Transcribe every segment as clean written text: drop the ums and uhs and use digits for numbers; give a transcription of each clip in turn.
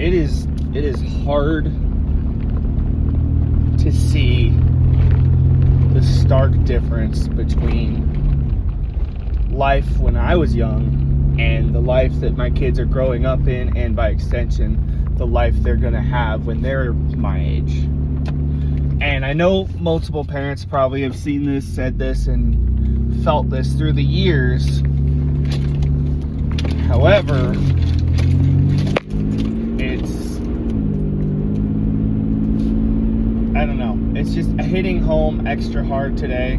it is hard to see the stark difference between life when I was young and the life that my kids are growing up in, and by extension, the life they're going to have when they're my age. And I know multiple parents probably have seen this, said this, and felt this through the years. However, I don't know. It's just hitting home extra hard today.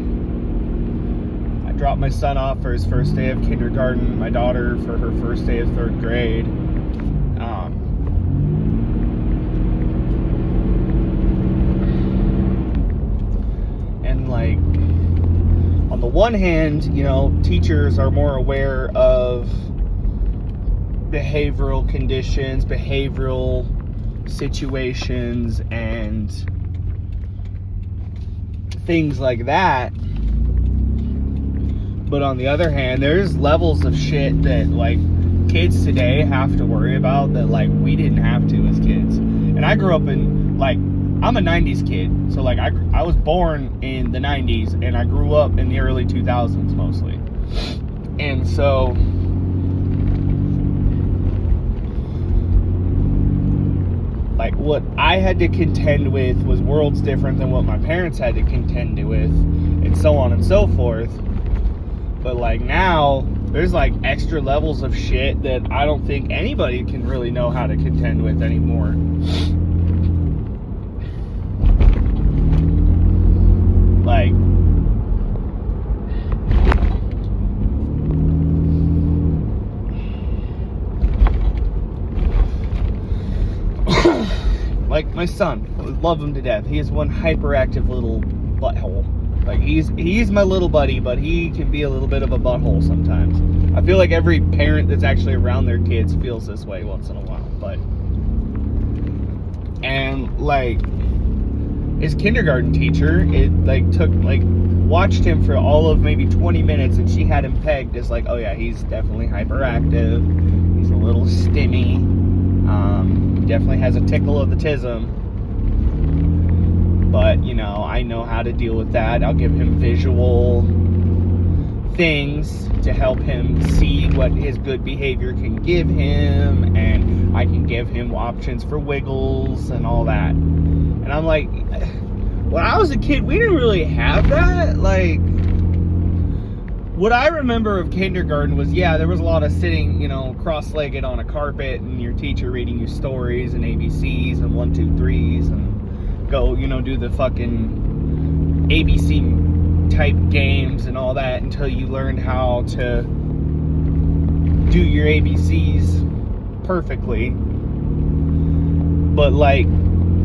I dropped my son off for his first day of kindergarten, my daughter for her first day of third grade. And like, on the one hand, you know, teachers are more aware of behavioral conditions, behavioral situations, and things like that. But on the other hand, there's levels of shit that like kids today have to worry about that like we didn't have to as kids. And I grew up in, like, I'm a 90s kid, so like I was born in the 90s and I grew up in the early 2000s mostly. And so like what I had to contend with was worlds different than what my parents had to contend with, and so on and so forth. But like now, there's like extra levels of shit that I don't think anybody can really know how to contend with anymore. Like, like my son, I love him to death. He is one hyperactive little butthole. Like he's my little buddy, but he can be a little bit of a butthole sometimes. I feel like every parent that's actually around their kids feels this way once in a while. And like his kindergarten teacher, it like took like watched him for all of maybe 20 minutes, and she had him pegged as like, oh yeah, he's definitely hyperactive. He's a little stimmy. He definitely has a tickle of the tism. But, you know, I know how to deal with that. I'll give him visual things to help him see what his good behavior can give him, and I can give him options for wiggles and all that. And I'm like, when I was a kid, we didn't really have that. Like, what I remember of kindergarten was, yeah, there was a lot of sitting, you know, cross-legged on a carpet, and your teacher reading you stories and ABCs and 1, 2, 3s, and go, you know, do the fucking ABC type games and all that until you learned how to do your ABCs perfectly. But like,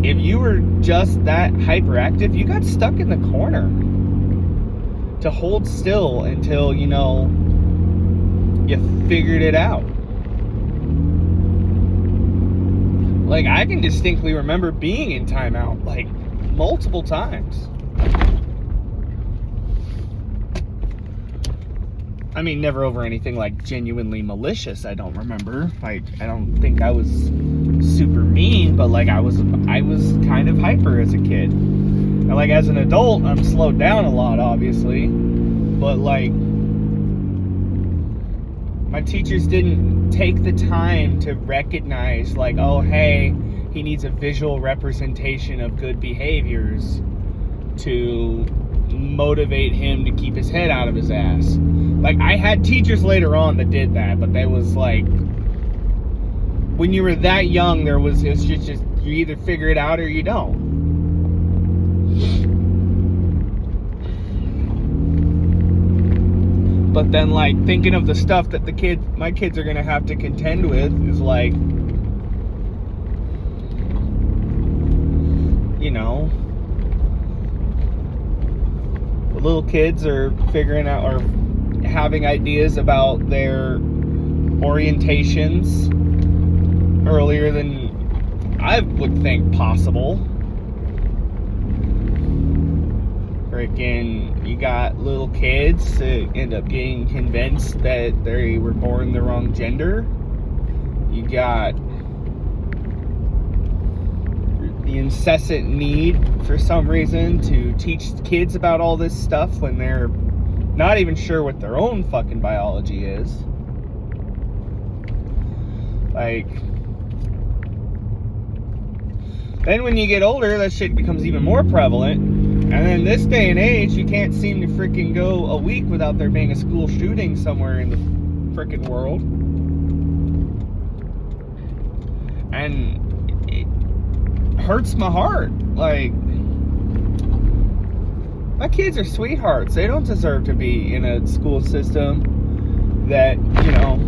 if you were just that hyperactive, you got stuck in the corner to hold still until, you know, you figured it out. Like, I can distinctly remember being in timeout, like, multiple times. I mean, never over anything, like, genuinely malicious, I don't remember. Like, I don't think I was super mean, but, like, I was kind of hyper as a kid. And, like, as an adult, I'm slowed down a lot, obviously. But, like, my teachers didn't take the time to recognize, like, oh, hey, he needs a visual representation of good behaviors to motivate him to keep his head out of his ass. Like, I had teachers later on that did that, but they was like, when you were that young, it's just you either figure it out or you don't. But then, like, thinking of the stuff that my kids are gonna have to contend with is like, you know, the little kids are figuring out or having ideas about their orientations earlier than I would think possible. Freaking, you got little kids that end up getting convinced that they were born the wrong gender. You got the incessant need for some reason to teach kids about all this stuff when they're not even sure what their own fucking biology is. Like, then when you get older, that shit becomes even more prevalent. And then this day and age, you can't seem to freaking go a week without there being a school shooting somewhere in the freaking world. And it hurts my heart. Like, my kids are sweethearts. They don't deserve to be in a school system that, you know,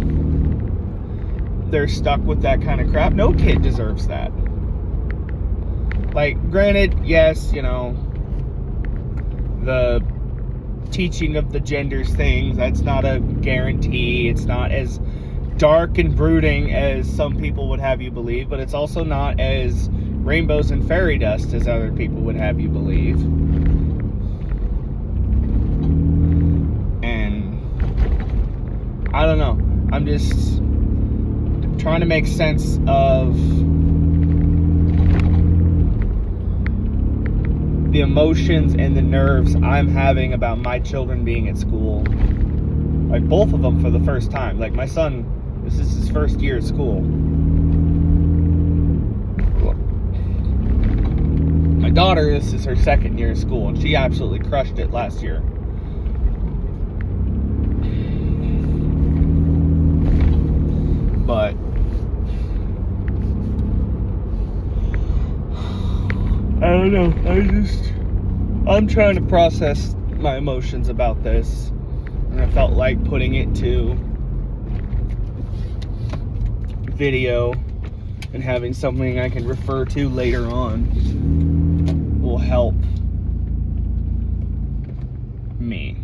they're stuck with that kind of crap. No kid deserves that. Like, granted, yes, you know, the teaching of the genders things, that's not a guarantee. It's not as dark and brooding as some people would have you believe, but it's also not as rainbows and fairy dust as other people would have you believe. And I don't know. I'm just trying to make sense of the emotions and the nerves I'm having about my children being at school. Like, both of them for the first time. Like, my son, this is his first year at school. My daughter, this is her second year of school, and she absolutely crushed it last year. But I don't know. I'm trying to process my emotions about this, and I felt like putting it to video and having something I can refer to later on will help me.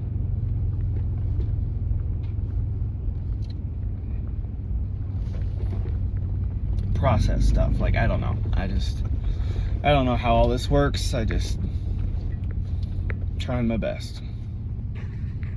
Process stuff. Like, I don't know. I don't know how all this works. I just trying my best.